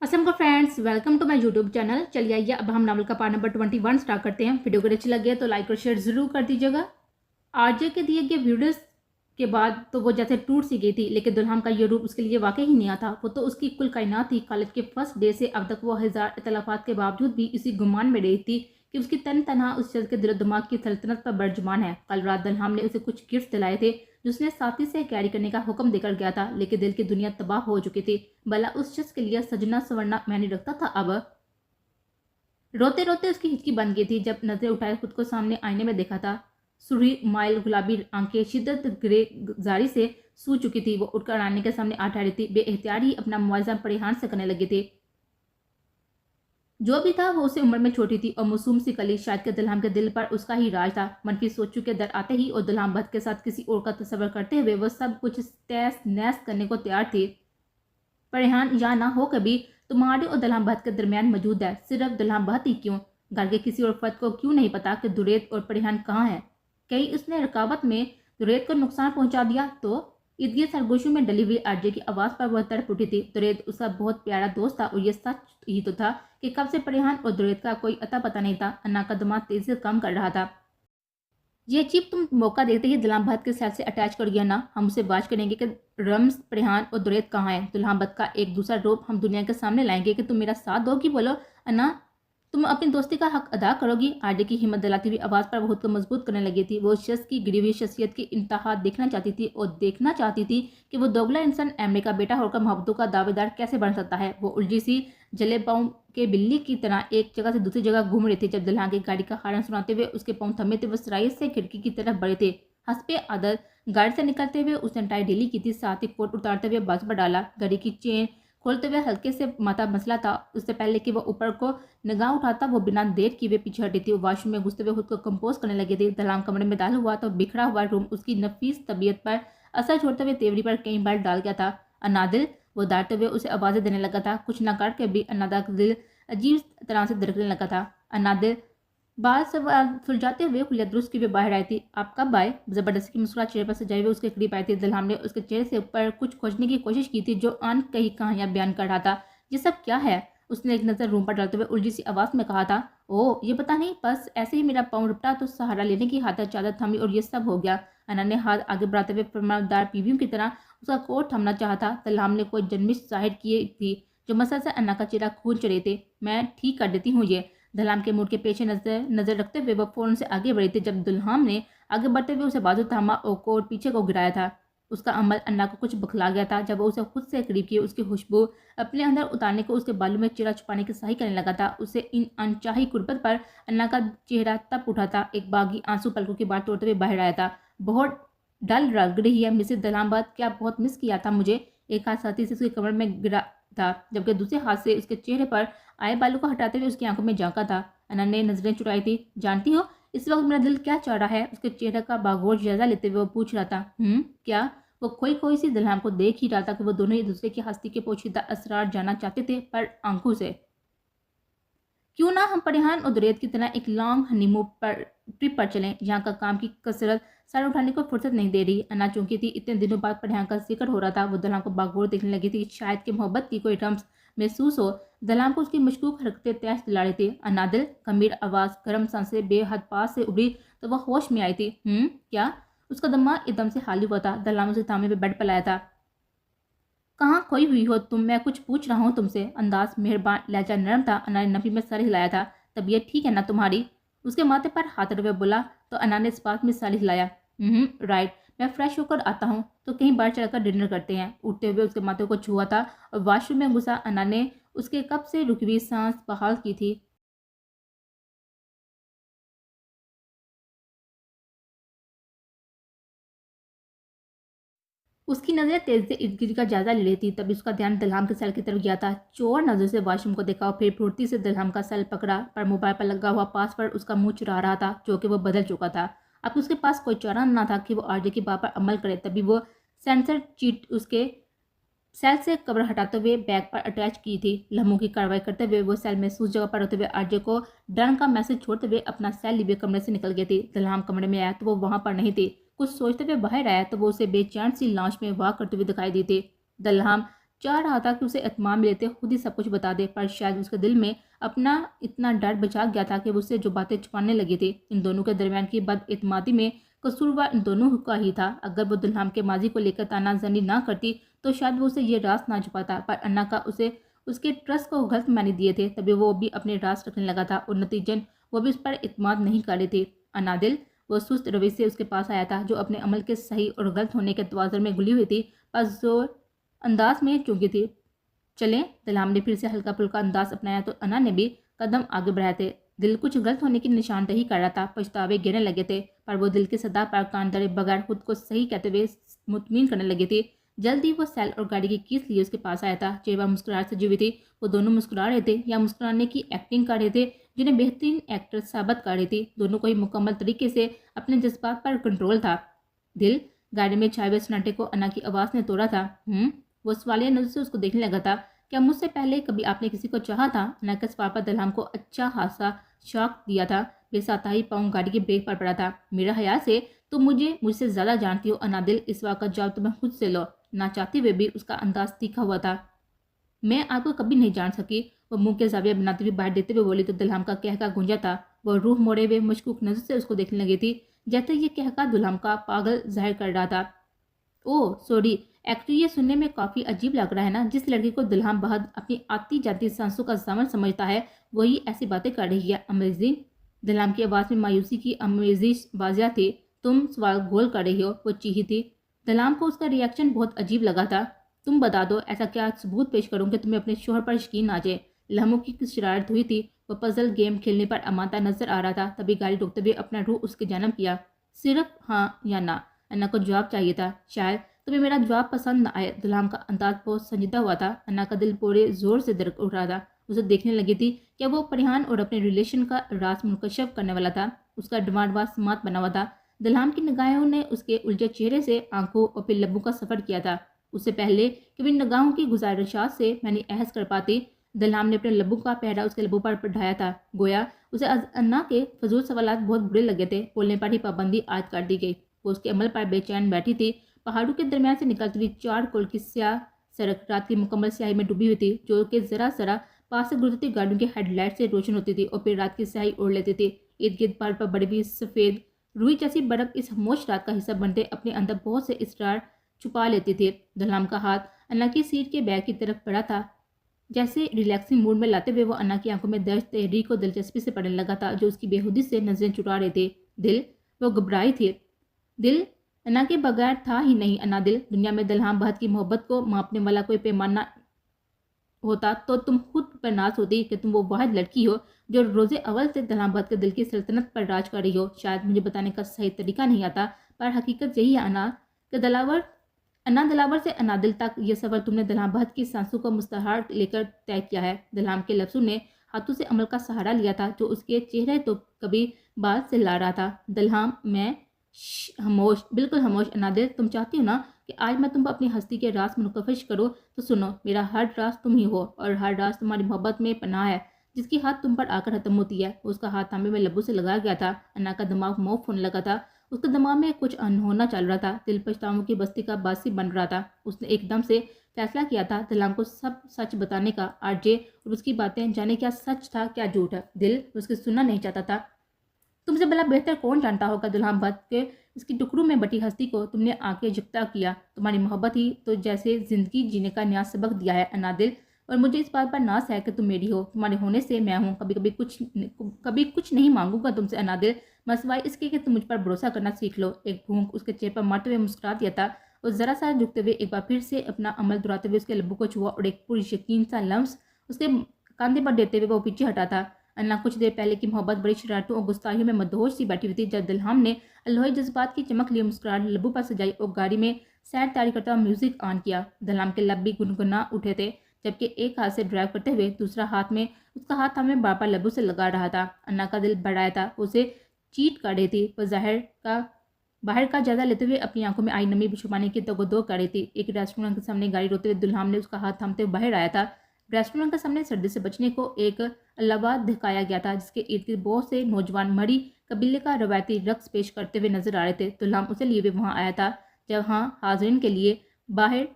असलम का friends, welcome to my YouTube channel. चलिए आइए अब हम नावल का पार्ट नंबर 21 स्टार्ट करते हैं। वीडियो अगर अच्छी लगे तो लाइक और शेयर जरूर कर दीजिएगा। आरजे के दिए गए वीडियोस के बाद तो वो जैसे टूट सी गई थी, लेकिन दुल्हन का ये रूप उसके लिए वाकई ही नया था। वो तो उसकी कुल कायनात थी। कॉलेज के फर्स्ट डे से अब तक वो हजार इतलाफात के बावजूद भी इसी गुमान में रही थी कि उसकी तन तनहा उस शख्स के दिलो दिमाग की सल्तनत पर बरजुबान है। कल रात दुल्हन ने उसे कुछ गिफ्ट दिलाए थे जिसने साथी से कैरी करने का हुक्म देकर गया था, लेकिन दिल की दुनिया तबाह हो चुकी थी। भला उस शख्स के लिए सजना सवरना मैंने रखता था। अब रोते रोते उसकी हिचकी बन गई थी जब नजरें उठाए खुद को सामने आईने में देखा था। सुरही माइल गुलाबी आंखें शिद्दत ग्रे जारी से सू चुकी थी। वो उठकर आने के सामने आ ठहरी थी। बेएहतियार ही अपना मुआवजा परिहान से करने लगे थे। जो भी था वो उसे उम्र में छोटी थी और मासूम सी कली। शायद के दुल्हन के दिल पर उसका ही राज था। मनफी सोचों के दर आते ही और दुल्हन भद के साथ किसी और का तस्वर करते हुए वो सब कुछ तैस नैस करने को तैयार थी। परिहान या ना हो कभी तुम्हारे और दुल्हन भद के दरमियान मौजूद है। सिर्फ दुल्हन भद ही क्यों, घर के किसी और फर्द को क्यों नहीं पता कि दुरेत और परिहान कहाँ है। कहीं उसने रकावत में दुरेत को नुकसान पहुंचा दिया तो। ईदगी सरगोशों में डली हुई आरजे की आवाज पर वह तड़प उठी थी। दुरेत उसका बहुत प्यारा दोस्त था और यह सच ही तो था कि कब से परिहान और दुरेत का कोई अता पता नहीं था। अन्ना का दिमाग तेजी से काम कर रहा था। ये चीप तुम मौका देते ही दुल्हन भद के सेल से अटैच कर गया ना। हम उसे बाज करेंगे कि रम्स परिहान और दुरेत कहाँ है। दुल्हन भद का एक दूसरा रूप हम दुनिया के सामने लाएंगे कि तुम मेरा साथ दोगी। बोलो अन्ना, तुम अपनी दोस्ती का हक अदा करोगी। आरजे की हिम्मत दिलाती हुई आवाज पर बहुत को मजबूत करने लगी थी। वो शख्स की गिरी हुई शख्सियत की इंतहा देखना चाहती थी और देखना चाहती थी कि वो दोगला इंसान एमए का बेटा होकर मोहब्बतों का दावेदार कैसे बन सकता है। वो उलझी सी जले पाँव के बिल्ली की तरह एक जगह से दूसरी जगह घूम रहे थे जब दुल्हन की गाड़ी का हॉर्न सुनाते हुए उसके पाँव थमे थे। वो सराय से खिड़की की तरफ बढ़े थे। हंसपे आदत गाड़ी से निकलते हुए उसने टाई ढीली की थी, साथ ही कोट उतारते हुए बाजू पर डाला। गाड़ी की चेन खोलते हुए हल्के से माथा मसला था। उससे पहले कि वो ऊपर को निगाह उठाता वो बिना देर किए पीछे हटी थी। वॉशरूम में घुसते हुए खुद को कंपोज करने लगी थी। दलाम कमरे में दाखिल हुआ तो बिखरा हुआ रूम उसकी नफीस तबीयत पर असर छोड़ते हुए तेवरी पर कई बार डाल गया था। अनादिल, वो डांटते हुए उसे आवाजें देने लगा था। कुछ न कर के भी अन्नादा का दिल अजीब तरह से धड़कने लगा था। अनादिल बाल सवाल सुलझाते हुए खुलिया दुरुस्त की वे बाहर आई थी। आप कब आए? जबरदस्ती की मुस्कुराहट चेहरे पर सजाए हुए उसके करीब आई थी। दलहाम ने उसके चेहरे से ऊपर कुछ खोजने की कोशिश की थी जो अन कही कहानियां बयान कर रहा था। ये सब क्या है? उसने एक नजर रूम पर डालते हुए उलझी सी आवाज में कहा था। ओह, ये पता नहीं, बस ऐसे ही मेरा पाँव रुपटा तो सहारा लेने की हाथ चादर थमी और ये सब हो गया। अन्ना ने हाथ आगे बढ़ाते हुए फरमादार पीवियों की तरह उसका कोट थमना चाहा था। दलहाम ने कोई जन्मिश जाहिर की थी जो मसल से अन्ना का चेहरा खून चढ़े थे। मैं ठीक कर देती हूँ ये। दलहाम के मूड के पेश नजर रखते हुए वह फौरन से आगे बढ़ी थी जब दुल्हाम ने आगे बढ़ते हुए उसे बाजू थामा और कोट पीछे को गिराया था। उसका अमल अन्ना को कुछ बखला गया था जब वो उसे खुद से करीब की उसकी खुशबू अपने अंदर उतारने को उसके बालों में चेहरा छुपाने की सही करने लगा था। उसे इन अनचाही कुर्बत पर अन्ना का चेहरा तप उठा था। एक बागी आंसू पलकों की बात तोड़ते हुए बाहर आया था। बहुत डल लग रही है मिसेस दलामबाद, क्या बहुत मिस किया था मुझे? एक हाथ साथी से उसके कमर में गिरा था जबकि दूसरे हाथ से उसके चेहरे पर आए बालों को हटाते हुए उसकी आंखों में झांका था। अनन्या ने नजरें चुराई थी। जानती हो इस वक्त मेरा दिल क्या चाह रहा है? उसके चेहरे का बागौर जायजा लेते हुए वो पूछ रहा था। क्या? वो खोई खोई सी दुल्हन को देख ही रहा था कि वो दोनों एक दूसरे की हस्ती के पोशीदा असरार जानना चाहते थे, पर आंखों से। क्यों ना हम परिहान और दुरेत की तरह एक लॉन्ग हनीमून पर ट्रिप पर चलें। यहाँ का काम की कसरत सर उठाने को फुर्सत नहीं दे रही। अन्ना चौंकी थी। इतने दिनों बाद परिहान का जिक्र हो रहा था। वो दलाम को बागौर देखने लगी थी। शायद कि मोहब्बत की कोई रम्स महसूस हो। दलाम को उसकी मशकूक हरकतें तैश दिला रही थी। अनादिल, गंभीर आवाज गर्म सांसें बेहद पास से उभरी तो वह होश में आई थी। क्या? उसका दिमाग एकदम से खाली हुआ था। दलाम उसे थामे पे बेड पर लाया था। कहाँ खोई हुई हो तुम? मैं कुछ पूछ रहा हूँ तुमसे। अंदाज मेहरबान, लहजा नरम था। अन्ना ने नफी में सर हिलाया था। तबीयत ठीक है ना तुम्हारी? उसके माथे पर हाथ रखे बोला तो अन्ना ने इस बात में सर हिलाया। राइट, मैं फ्रेश होकर आता हूँ तो कहीं बाहर चलकर डिनर करते हैं। उठते हुए उसके माथे को छुआ था और वॉशरूम में घुसा। अन्ना ने उसके कब से रुकी हुई सांस बहाल की थी। उसकी नजरें तेज से इर्द गिर्द का जायजा ले रही थी। तभी उसका ध्यान दलहम के सेल की तरफ गया था। चोर नजर से वॉशरूम को देखा और फिर फुर्ती से दलहम का सेल पकड़ा, पर मोबाइल पर लगा हुआ पासवर्ड उसका मुंह चुरा रहा था जो कि वो बदल चुका था। अब उसके पास कोई चारा न था कि वो आरजे की बात पर अमल करे। तभी वो सेंसर चीट उसके सेल से कवर हटाते हुए बैग पर अटैच की थी। लम्हों की कार्रवाई करते हुए वो सेल महसूस जगह पर होते हुए आरजे को डर का मैसेज छोड़ते हुए अपना सेल लिए कमरे से निकल गई थी। दलहम कमरे में आया तो वो वहां पर नहीं थी। कुछ सोचते हुए बाहर आया तो वो उसे बेचैन सी लाश में वाह करते हुए दिखाई दी थी। दलहम चाह रहा था कि उसे इत्मीनान मिले थे, खुद ही सब कुछ बता दे, पर शायद उसके दिल में अपना इतना डर बचा गया था कि वो उससे जो बातें छुपाने लगी थी। इन दोनों के दरमियान की बदइत्मीनानी में कसूरवार इन दोनों का ही था। अगर वो दुल्हन के माजी को लेकर तानाजनी ना करती तो शायद वो उसे ये राज ना छुपाता, पर अन्ना का उसे उसके ट्रस्ट को गलत मानी दिए थे, तभी वो भी अपने राज रखने लगा था और नतीजन वो भी उस पर इत्मीनान नहीं कर रही थी। अनादिल वो सुस्त रवैये से उसके पास आया था, जो अपने अमल के सही और गलत होने के तवाज़ुन में घुली हुई थी, पर जोर अंदाज में चूकी थी। चलें, दलाम ने फिर से हल्का फुल्का अंदाज अपनाया तो अन्ना ने भी कदम आगे बढ़ाए थे। दिल कुछ गलत होने की निशानदही कर रहा था, पछतावे गिरने लगे थे, पर वो दिल की सदा पर कान धरे बगैर खुद को सही कहते हुए मुतमिन करने लगी थी। जल्दी वो सेल और गाड़ी की कीस लिए उसके पास आया था। चेहरा मुस्कुराहट से जुड़ी थी। वो दोनों मुस्कुरा रहे थे या मुस्कुराने की एक्टिंग कर रहे थे, जिन्हें बेहतरीन एक्टर साबित कर रही थी। दोनों को ही मुकम्मल तरीके से अपने जज्बात पर कंट्रोल था। दिल गाड़ी में छाए हुए सन्नाटे को अन्ना की आवाज़ ने तोड़ा था। वो सवालिया नजर से उसको देखने लगा था। क्या मुझसे पहले कभी आपने किसी को चाहा था? अन्ना के सवाल पर दलहम को अच्छा खासा शॉक दिया था। बेसाता ही पाँव गाड़ी के ब्रेक पर पड़ा था। मेरा ख्याल से तुम मुझसे ज़्यादा जानती हो अनादिल। इस बात का जवाब तुम्हें खुद से लो। ना चाहते हुए भी उसका अंदाज तीखा हुआ था। मैं आपको कभी नहीं जान सकी। वो मुंह के जाविया बनाते हुए बाहर देते हुए बोली तो दुल्हम का कहका गूंजा था। वो रूह मोड़े हुए मशकूक नजर से उसको देखने लगी थी, जैसे ये कहका दुल्हम का पागल जाहिर कर रहा था। ओह सॉरी, एक्चुअली ये सुनने में काफ़ी अजीब लग रहा है ना। जिस लड़की को दुल्हन बहुत अपनी आती जाती सांसों का सामान समझता है, वही ऐसी बातें कर रही है। अमेजिंग। दुल्हन की आवाज़ में मायूसी की अमेजिश वाजिया थी। तुम सवाल गोल कर रही हो, वो चीखी थी। दुल्हन को उसका रिएक्शन बहुत अजीब लगा था। तुम बता दो, ऐसा क्या सबूत पेश करूं कि तुम्हें अपने शोहर पर यकीन आ जाए? लम्हों की कुछ शरारत हुई थी। वह पजल गेम खेलने पर अमाता नजर आ रहा था। तभी गाड़ी रोकते हुए अपना रूह उसके जन्म किया। सिर्फ हाँ या ना? अन्ना को जवाब चाहिए था। शायद तुम्हें मेरा जवाब पसंद न आए। दुल्हन का अंदाज बहुत संजीदा हुआ था। अन्ना का दिल पूरे जोर से धड़क उठ रहा था। उसे देखने लगी थी क्या वो परिहान और अपने रिलेशन का राज मुनकशफ करने वाला था। उसका डिमांडबाज समात बना हुआ था। दुल्हन की निगाहों ने उसके उलझे चेहरे से आंखों और फिर लबों का सफर किया था। उससे पहले कि इन निगाहों की गुजारिशात से मैंने अहस कर पाती, दुल्हन ने अपने लबों का पहरा उसके लबों पर बढ़ाया था। गोया उसे अन्ना के फजूल सवालात बहुत बुरे लगे थे। बोलने पर ही पाबंदी आयद कर दी गई। वो उसके अमल पर बेचैन बैठी थी। पहाड़ों के दरमियान से निकलती हुई 4 कोल की स्याह सड़क रात की मुकम्मल स्याही में डूबी हुई थी, जो कि जरा जरा पास से गुजरती गाड़ियों के हेडलाइट से रोशन होती थी और फिर रात की स्याही ओढ़ लेती थी। इर्द गिर्द पहाड़ पर बड़ी हुई सफ़ेद रुई जैसी बर्फ इस खामोश रात का हिस्सा बनते अपने अंदर बहुत से इसरार छुपा लेती थी। दुल्हन का हाथ अन्ना की सीट के बैग की तरफ बढ़ा था, जैसे रिलैक्सिंग मूड में लाते हुए वो अन्ना की आंखों में दर्ज तहरीक को दिलचस्पी से पढ़ने लगा था, जो उसकी बेहुदी से नजरें चुरा रहे थे। दिल वो घबराई थी। दिल अन्ना के बगैर था ही नहीं। अन्ना दिल दुनिया में दुल्हन बहत की मोहब्बत को मापने वाला कोई पैमाना होता तो तुम खुद पर नाज होती कि तुम वो वाहिद लड़की हो जो रोज़े अव्वल से दुल्हन बहत के दिल की सल्तनत पर राज कर रही हो। शायद मुझे बताने का सही तरीका नहीं आता, पर हकीकत यही है अन्ना के अन्ना दिलावर से अनादिल तक ये सफ़र तुमने दुल्हन बहत की सांसों को मुस्तहार लेकर तय किया है। दुल्हन के लफ्ज़ों ने हाथों से अमल का सहारा लिया था, जो उसके चेहरे तो कभी बात से ला रहा था। दुल्हन मैं खामोश, बिल्कुल खामोश। अनादिल तुम चाहती हो ना कि आज मैं तुम अपनी हस्ती के राज मुनकशिश करूँ? तो सुनो, मेरा हर राज तुम ही हो और हर राज तुम्हारी मोहब्बत में पनाह है, जिसकी हाथ तुम पर आकर खत्म होती है। उसका हाथ थामे में लबों से लगाया गया था। अन्ना का दिमाग मौफ होने लगा था। उसके दिमाग में कुछ अनहोना चल रहा था। दिल पछतावों की बस्ती का बासी बन रहा था। उसने एकदम से फैसला किया था दुल्हन को सब सच बताने का। आरजे और उसकी बातें जाने क्या सच था क्या झूठ है। दिल उसके सुनना नहीं चाहता था। तुमसे भला बेहतर कौन जानता होगा दुल्हन भक्त के इसकी टुकड़ों में बटी हस्ती को तुमने आके जुक्ता किया। तुम्हारी मोहब्बत ही तो जैसे जिंदगी जीने का नया सबक दिया है अनादिल, और मुझे इस बात पर नाज है कि तुम मेरी हो। तुम्हारे होने से मैं हूँ। कभी कुछ नहीं मांगूंगा तुमसे अनादिल, मसवाई इसके कि तुम मुझ पर भरोसा करना सीख लो। एक भूख उसके चेहरे पर मारते हुए मुस्कुरा दिया था और ज़रा सा झुकते हुए एक बार फिर से अपना अमल दोहराते हुए उसके लब्बों को छुआ और एक पूरी यकीन सा लम्स उसके कंधे पर देते हुए वो पीछे हटा था। अन्ना कुछ देर पहले की मोहब्बत बड़ी शरारतों और गुस्ताखियों में मदहोश सी बैठी हुई थी, जब दुल्हन ने अल्लाह जज्बात की चमक लिए मुस्कुराहट लबू पर सजाई और गाड़ी में सैर तारी करता हुआ म्यूजिक ऑन किया। दुल्हन के लब भी गुनगुना उठे थे, जबकि एक हाथ से ड्राइव करते हुए दूसरा हाथ में उसका हाथ हमें बार बार लबू से लगा रहा था। अन्ना का दिल बढ़ाया था, उसे चीट कर रही थी। वह बाहर का ज्यादा लेते हुए अपनी आंखों में आई नमी छुपाने की दो कर रही थी। एक रेस्टोरेंट के सामने गाड़ी रोते हुए दुल्हन ने उसका हाथ थामते हुए बाहर आया था। रेस्टोरेंट के सामने सर्दी से बचने को एक अलावा दिखाया गया था, जिसके इर्द गिर्द बहुत से नौजवान मरी कबीले का रवायती रक्स पेश करते हुए नजर आ रहे थे। दुल्हन उसे लिए हुए वहां आया था, जब हाँ हाजरीन के लिए बाहर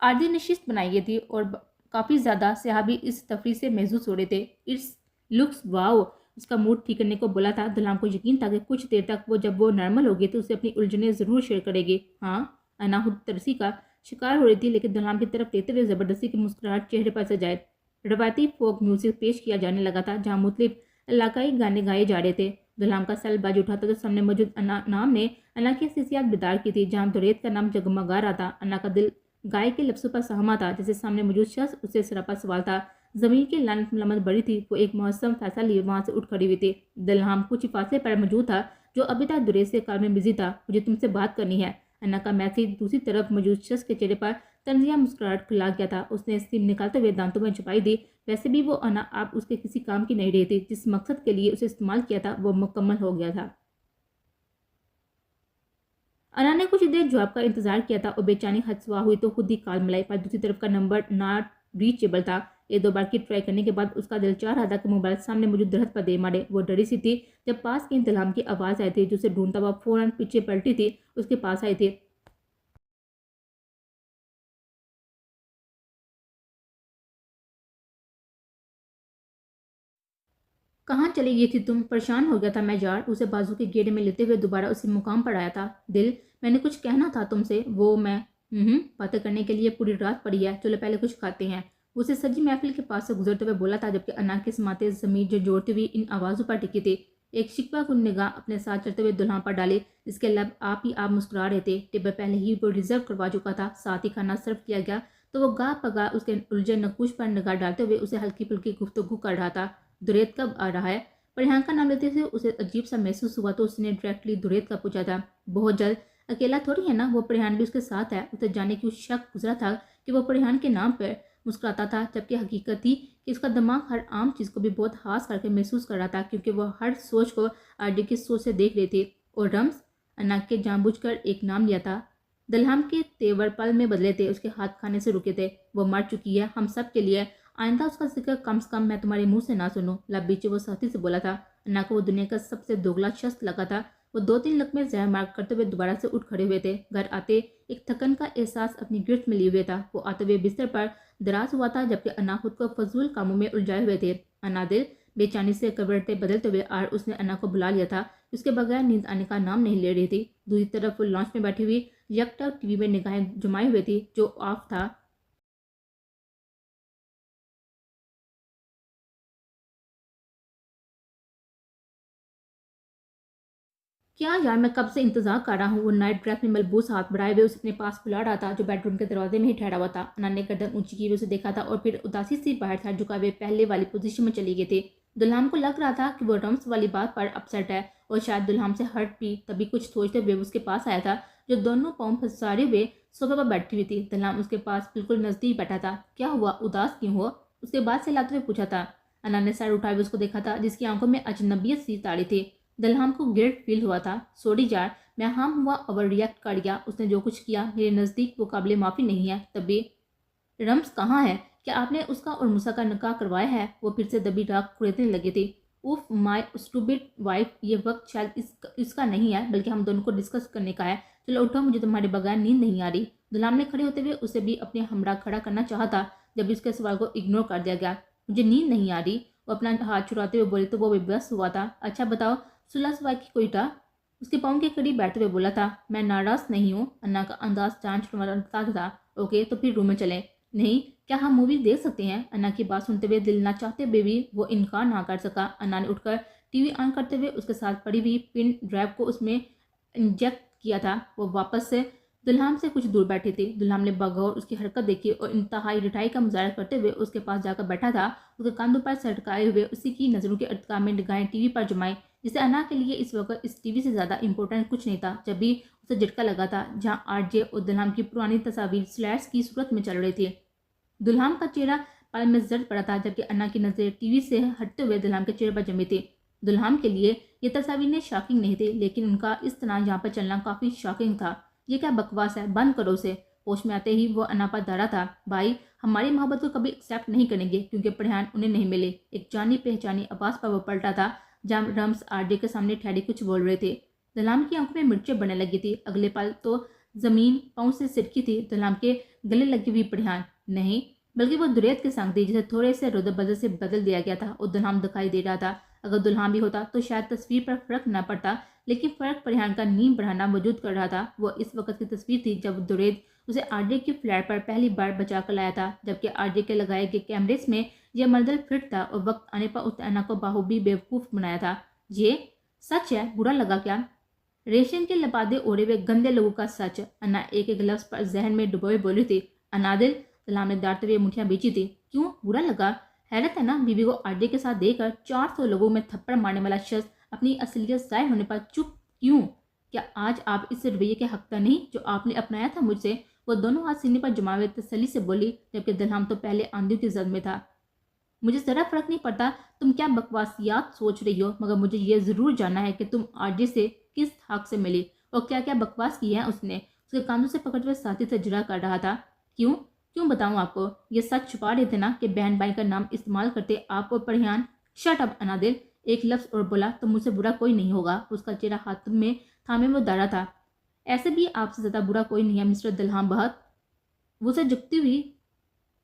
आरजे ने शिस्त बनाई गई थी और काफ़ी ज़्यादा सहाबी इस तफरी से महसूस हो रहे थे। इट्स लुक्स वाओ, उसका मूड ठीक करने को बोला था। दुल्हन को यकीन था कि कुछ देर तक जब वो नॉर्मल होगी तो उसे अपनी उलझनें ज़रूर शेयर करेगी। हाँ, अनाहुद तरसी का शिकार हो रही थी, लेकिन दुल्हन की तरफ देखते हुए ज़बरदस्ती की मुस्कुराहट चेहरे पर सजाए। रवायती फोक म्यूजिक पेश किया जाने लगा था, जहाँ मुख्तलिफ इलाकाई गाने गाए जा रहे थे। दुल्हन का सैल बाज उठा था तो सामने मौजूद नाम ने अन्ना की हसीसियात बेदार की थी। जहाँ दुरेत का नाम जगमगा रहा था, अन्ना का दिल गाय के लफ्ज़ों पर सहमा था। जैसे सामने मौजूद शख्स उससे सरापा सवाल था। ज़मीन की लानत मलमत बड़ी थी। वो एक मौसम फैसला लिए वहाँ से उठ खड़ी हुई थी। दुल्हन कुछ फासले पर मौजूद था, जो अभी तक दुरेत से कार में बिजी था। मुझे तुमसे बात करनी है। अन्ना का मैसेज दूसरी तरफ मौजूद शख्स के चेहरे पर तंजिया मुस्कुराहट खिला गया था। उसने सिम निकालते हुए दांतों में छुपाई दी। वैसे भी वो अन्ना आप उसके किसी काम की नहीं रही थी। जिस मकसद के लिए उसे इस्तेमाल किया था वो मुकम्मल हो गया था। अन्ना ने कुछ देर जवाब का इंतजार किया था और बेचैनी हदसवा हुई तो खुद ही कॉल मिलाई, पर दूसरी तरफ का नंबर नॉट रीचेबल था। एक दो बार की ट्राई करने के बाद उसका दिल चाह रहा था कि मोबाइल सामने मौजूद दरख्त पर दे मारे। वो डरी सी थी जब पास की इंतजाम की आवाज़ आई थी, जो उसे ढूंढता हुआ फौरन पीछे पलटी थी, उसके पास आई थी। कहाँ चली गई थी तुम? परेशान हो गया था मैं यार, उसे बाजू के गेड़े में लेते हुए दोबारा उसी मुकाम पर आया था। दिल, मैंने कुछ कहना था तुमसे। वो मैं बातें करने के लिए पूरी रात पड़ी है, चलो पहले कुछ खाते हैं। उसे सजी महफिल के पास से गुजरते हुए बोला था, जबकि अनार के समाते जमीर जो जोड़ती हुई इन आवाज़ों पर टिकी थी। एक शिकवा कुन निगाह अपने साथ चलते हुए दुल्हन पर डाली, जिसके लब आप ही आप मुस्कुरा रहे थे। टेबल पहले ही वो रिजर्व करवा चुका था। साथ ही खाना सर्व किया गया तो वो गा पगा उसके उलझे नकूश पर निगाह डालते हुए उसे हल्की फुल्की गुफ्तगू कर रहा था। दुरेत कब आ रहा है? परिहान का नाम लेते हुए उसे अजीब सा महसूस हुआ तो उसने डायरेक्टली दुरेत का पूछा था। बहुत जल्द। अकेला थोड़ी है ना, वो परिहान भी उसके साथ है। उसे जाने की शक गुजरा था कि वो परिहान के नाम पर मुस्कुराता था, जबकि हकीकत थी कि उसका दिमाग हर आम चीज़ को भी बहुत हास करके महसूस कर रहा था, क्योंकि वह हर सोच को आरडी की सोच से देख रही थी। और रम्स, अनाक के जानबूझकर एक नाम लिया था। दलहम के तेवर पल में बदले थे, उसके हाथ खाने से रुके थे। वो मर चुकी है हम सब के लिए। आइंदा उसका जिक्र कम से कम मैं तुम्हारे मुंह से ना सुनूं। लब बीचे वो सख्ती से बोला था। अन्ना को वो दुनिया का सबसे दोगला शख्स लगा था। वो दो तीन लकमे जहर मार करते हुए दोबारा से उठ खड़े हुए थे। घर आते एक थकन का एहसास अपनी गिरफ्त में लिए हुए था। वो आते हुए बिस्तर पर दराज हुआ था, जबकि अन्ना खुद को फजूल कामों में उलझाए हुए थे। अन्ना दिल बेचैनी से करवटें बदलते हुए और उसने अन्ना को बुला लिया था। उसके बगैर नींद आने का नाम नहीं ले रही थी। दूसरी तरफ वो लॉन्च में बैठी हुई यकटक टीवी में निगाहें जमाई हुई थी, जो ऑफ था। क्या यार, मैं कब से इंतजार कर रहा हूँ। वो नाइट ड्रेस में मलबूस हाथ बढ़ाए हुए उसे अपने पास बुला रहा था, जो बेडरूम के दरवाजे में ही ठहरा हुआ था। अनन्या ने गर्दन ऊंची की हुई उसे देखा था और फिर उदासी से बाहर था झुका हुए पहले वाली पोजीशन में चली गई थी। दुल्हन को लग रहा था कि वो रम्स वाली बात पर अपसेट है और शायद दुल्हन से हर्ट भी। तभी कुछ सोचते हुए उसके पास आया था, जो दोनों पाँव फंसारे हुए सोफे पर बैठी हुई थी। दुल्हन उसके पास बिल्कुल नजदीक बैठा था। क्या हुआ, उदास क्यों हो? उसके बाद से लाते हुए पूछा था। अनन्या ने सर उठाए हुए उसको देखा था, जिसकी आंखों में अजनबियत सी ताड़ी थी। दलहम को गिल्ट फील हुआ था। सॉरी यार, मैं हम हुआ ओवर रिएक्ट कर गया। उसने जो कुछ किया मेरे नज़दीक वो काबिल माफ़ी नहीं है। तभी रम्स कहाँ है? क्या आपने उसका और मूसा का निकाह करवाया है? वो फिर से दबी राख कुरेदने लगी थी। उफ माय स्टूपिड वाइफ, ये वक्त शायद इसका नहीं है, बल्कि हम दोनों को डिस्कस करने का है। चलो उठो, मुझे तुम्हारे बगैर नींद नहीं आ रही। गुलाम ने खड़े होते हुए उसे भी अपने हमरा खड़ा करना चाहा था, जब उसके सवाल को इग्नोर कर दिया गया। मुझे नींद नहीं आ रही, वो अपना हाथ छुड़ाते हुए बोले तो वो बेबस हुआ था। अच्छा बताओ, सुलह सवाल की कोई था? उसके पाँव के करीब बैठते हुए बोला था। मैं नाराज नहीं हूँ, अन्ना का अंदाज जान छुड़वाता था। ओके तो फिर रूम में चलें। नहीं, क्या हम मूवी देख सकते हैं? अन्ना की बात सुनते हुए दिल ना चाहते हुए भी वो इनकार ना कर सका। अन्ना ने उठकर टीवी ऑन करते हुए उसके साथ पड़ी हुई पिन ड्राइव को उसमें इंजेक्ट किया था। वो वापस से दुल्हन से कुछ दूर बैठी थी। दुल्हन ने बगौर उसकी हरकत देखी और इंतहाई रिठाई का मुजाहरा करते हुए उसके पास जाकर बैठा था। उसके कंधों पर सटकाए हुए उसी की नज़रों के अटका में निगाहें टीवी पर जमाई, जिसे अन्ना के लिए इस वक्त इस टीवी से ज़्यादा इंपॉर्टेंट कुछ नहीं था। जब भी उसे झटका लगा था, जहाँ आरजे और दुल्हन की पुरानी तस्वीर स्लैट्स की सूरत में चल रही थी। दुल्हन का चेहरा पल में जर्द पड़ा था, जबकि अन्ना की नज़रें टीवी से हटते हुए दुल्हन के चेहरे पर जमी थी। दुल्हन के लिए ये तस्वीरें शॉकिंग नहीं थी, लेकिन उनका इस तरह यहाँ पर चलना काफ़ी शॉकिंग था। ये क्या बकवास है, बंद करो उसे। होश में आते ही वो अन्ना पर धरा था। भाई, हमारी मोहब्बत को कभी एक्सेप्ट नहीं करेंगे, क्योंकि परिहान उन्हें नहीं मिले। एक जानी पहचानी आवाज़ पर वो पलटा था, जहाँ रम्स आरजे के सामने ठहरे कुछ बोल रहे थे। दुल्हन की आंखों में मिर्चें बनने लगी थी। अगले पल तो जमीन पाँव से सिरकी थी। दुल्हन के गले लगी हुई पढ़ियान। नहीं, बल्कि वो दुरेत की संग थी जिसे थोड़े से रुदर बदल से बदल दिया गया था और दुल्हान दिखाई दे रहा था। अगर दुल्हान भी होता तो शायद तस्वीर पर फर्क न पड़ता, लेकिन फर्क पढ़ियान का नीम बढ़ाना मौजूद कर रहा था। वो इस वक्त की तस्वीर थी जब दुरेत उसे आरजे की फ्लैट पर पहली बार बचा कर लाया था, जबकि आरजे के लगाए गए कैमरेस में यह मंजर फिट था और वक्त आने पर उस अन्ना को बाहुबली बेवकूफ बनाया था। ये सच है, बुरा लगा क्या? रेशम के लबादे ओढ़े हुए गंदे लोगों का सच। अन्ना एक एक लफ्ज पर जहन में डुबोए बोली थी। अनादिल, सलाम ने दाटते हुए मुठियां बीची थी। क्यों बुरा लगा? हैरत है ना, बीबी को आरजे के साथ देखकर 400 लोगों में थप्पड़ मारने वाला शख्स अपनी असलियत जाहिर होने पर चुप क्यों? क्या आज आप इस रवैये के हकदार नहीं जो आपने अपनाया था मुझसे? वो दोनों हाथ सीने पर जमाए तसल्ली से बोली, जबकि दलहाम तो पहले आंधियों की जद में था। मुझे जरा फर्क नहीं पड़ता तुम क्या बकवासियात सोच रही हो, मगर मुझे यह जरूर जानना है कि तुम आरजे से किस हक से मिली और क्या क्या बकवास की है उसने। उसके कानों से पकड़े हुए साथी से जुड़ा कर रहा था। क्यों क्यों बताऊं आपको? ये सच छुपा रहे थे ना कि बहन भाई का नाम इस्तेमाल करते आप और पढ़ियान। शट अप अनादिल, एक लफ्ज और बोला तो मुझसे बुरा कोई नहीं होगा। उसका चेहरा हाथ में थामे वो दारा था। ऐसे भी आपसे ज्यादा बुरा कोई नहीं है मिस्टर दलहाम बहत। वो से झुकती हुई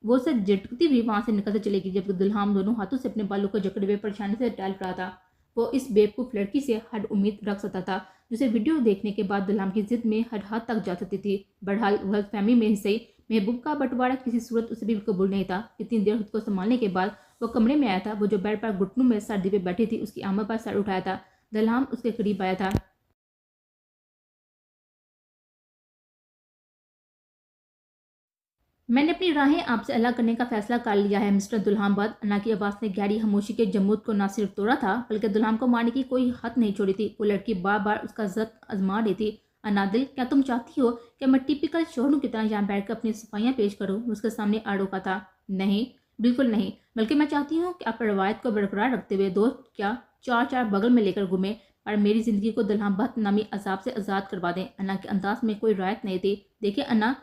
वो उसे झटकती हुई वहां से निकलते चलेगी, जबकि दुल्हान दोनों हाथों से अपने बालों को जकड़े हुए परेशानी से टहल रहा था। वो इस बेवकूफ लड़की से हर उम्मीद रख सकता था जिसे वीडियो देखने के बाद दुल्हान की जिद में हर हद तक जा सकती थी। बहरहाल गलतफहमी में ही सही, महबूब का बंटवारा किसी सूरत उसे भी कबूल नहीं था। इतनी देर खुद को संभालने के बाद वो कमरे में आया था। वो जो बेड पर घुटनों में सर्दी पे बैठी थी उसकी आंखों पर सर उठाया था। दुल्हान उसके करीब आया था। मैंने अपनी राहें आपसे अलग करने का फैसला कर लिया है मिस्टर दुल्हान बद। अन्ना की आवाज़ ने गहरी खामोशी के जमूद को न सिर्फ तोड़ा था बल्कि दुल्हान को मारने की कोई हद नहीं छोड़ी थी। वो लड़की बार बार उसका जद आजमा रही थी। अनादिल, क्या तुम चाहती हो कि मैं टिपिकल शोहरों की तरह यहाँ बैठकर अपनी सफाइयाँ पेश करूँ? उसके सामने आ रोका था। नहीं, बिल्कुल नहीं, बल्कि मैं चाहती हूँ कि आप रवायत को बरकरार रखते हुए दोस्त क्या चार चार बगल में लेकर घूमे और मेरी जिंदगी को दुल्हान बद नामी अजाब से आज़ाद करवा दें। अन्ना के अंदाज में कोई रायत नहीं थी। देखिए अन्ना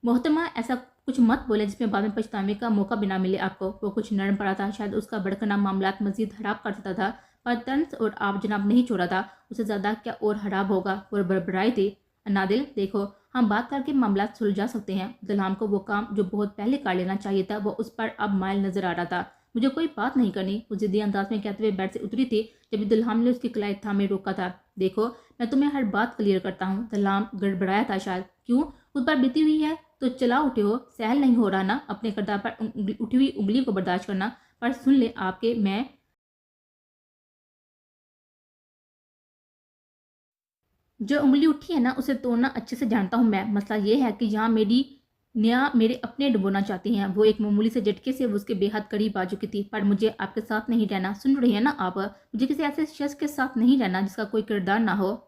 मोहतरमा, ऐसा कुछ मत बोले जिसमें बाद में पछतावे का मौका भी ना मिले आपको। वो कुछ नरम पड़ा था, शायद उसका भड़कना मामलात मजीद खराब कर सकता था, पर तंस और आप जनाब नहीं छोड़ा था। उसे ज्यादा क्या और खराब होगा? वो बड़बड़ाई थी। नादिल देखो, हम बात करके मामला सुलझा सकते हैं। दुल्हान को वो काम जो बहुत पहले कर लेना चाहिए था वो उस पर अब माइल नजर आ रहा था। मुझे कोई बात नहीं करनी, वो जिद्दी अंदाज में कहते हुए बेड से उतरी थी जब दुल्हान ने उसकी कलाई थामे रोका था। देखो, मैं तुम्हें हर बात क्लियर करता हूँ। दुल्हान गड़बड़ाया था शायद। क्यों? खुद पर बीती हुई है तो चला उठे हो। सहल नहीं हो रहा ना अपने किरदार पर उठी हुई उंगली को बर्दाश्त करना? पर सुन ले आपके, मैं जो उंगली उठी है ना उसे तोड़ना अच्छे से जानता हूँ मैं। मसला ये है कि यहाँ मेरे अपने डुबोना चाहती हैं। वो एक मामूली से झटके से वो उसके बेहद करीब आ चुकी थी। पर मुझे आपके साथ नहीं रहना, सुन रही है ना आप? मुझे किसी ऐसे शख्स के साथ नहीं रहना जिसका कोई किरदार ना हो।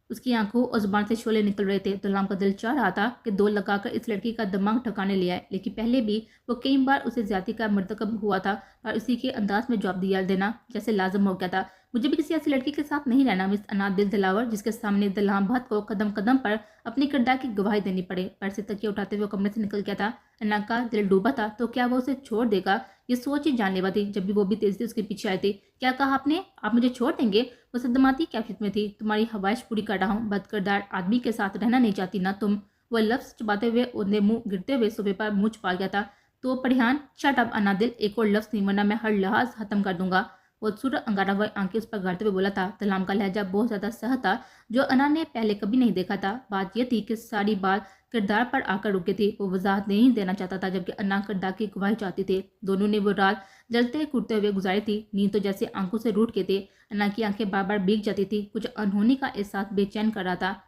उसकी आंखों और जुबान से शोले निकल रहे थे। गुलाम का दिल चाह रहा था कि दो लगाकर इस लड़की का दिमाग ठिकाने ले आए, लेकिन पहले भी वो कई बार उसे ज्यादती का मर्तकब हुआ था और उसी के अंदाज में जवाब दिया देना जैसे लाजम हो गया था। मुझे भी किसी ऐसी लड़की के साथ नहीं रहना मिस अनाथ दिल दिलावर, जिसके सामने दलाम भट्ट को कदम कदम पर अपने किरदार की गवाही देनी पड़े। पर से तकिया उठाते हुए कमरे से निकल गया था। अन्ना का दिल डूबा था तो क्या वो उसे छोड़ देगा? ये सोच ही जानलेवा थी। जब भी वो भी तेजी से उसके पीछे आई थी। क्या कहा आपने? आप मुझे छोड़ देंगे? वो सदमाती कैफियत में थी। तुम्हारी हवाइश पूरी कर रहा हूँ। बदकिरदार आदमी के साथ रहना नहीं चाहती ना तुम? वह लफ्ज चुपाते हुए उन्हें मुंह गिरते हुए सोफे पर मुंह छुपा गया था। तो परिहान, शट अप अनादिल, एक और लफ्ज नहीं वरना मैं हर लहाज खत्म कर दूंगा। वो सुर अंगारा हुआ आंखें उस पर गाड़ते हुए बोला था। तलाम का लहजा बहुत ज्यादा सहज था जो अना ने पहले कभी नहीं देखा था। बात यह थी कि सारी बात किरदार पर आकर रुकी थी। वो वजाहत नहीं देना चाहता था जबकि अन्ना किरदार की गवाही चाहती थी। दोनों ने वो रात जलते कूदते हुए गुजारी थी। नींद तो जैसे आंखों से रूठ के थे। अन्ना की आंखें बार बार भीग जाती थी। कुछ अनहोनी का एहसास बेचैन कर रहा था।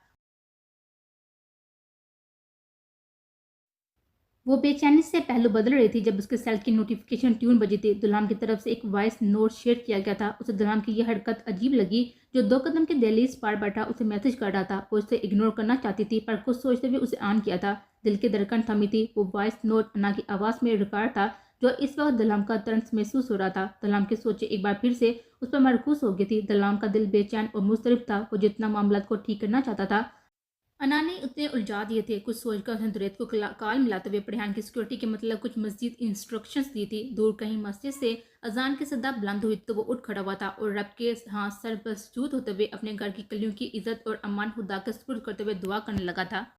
वो बेचैनी से पहलू बदल रही थी जब उसके सेल की नोटिफिकेशन ट्यून बजी थी। दुल्हान की तरफ से एक वॉइस नोट शेयर किया गया था। उसे दुल्हान की यह हरकत अजीब लगी। जो 2 कदम के दहलीज पार बैठा उसे मैसेज कर रहा था। वो उसे इग्नोर करना चाहती थी पर कुछ सोचते हुए उसे ऑन किया था। दिल की धड़कन थमी थी। वो वॉइस नोट अन्ना की आवाज़ में रिकॉर्ड था जो इस वक्त दलाम का तरस महसूस हो रहा था। दलाम की सोचे एक बार फिर से उस पर मरकूज हो गई थी। दलाम का दिल बेचैन और मुस्तरब था। वो जितना मामला को ठीक करना चाहता था अना ने उतने उलझा दिए थे। कुछ सोचकर उसने दुरैत को काल मिलाते हुए परेहान की सिक्योरिटी के मतलब कुछ मजीद इंस्ट्रक्शंस दी थी। दूर कहीं मस्जिद से अजान की सदा बुलंद हुई तो वो उठ खड़ा हुआ था और रब के हाथ सर पर सजूद होते हुए अपने घर की कलियों की इज्जत और अमान खुदा के सुपुर्द करते हुए दुआ करने लगा था।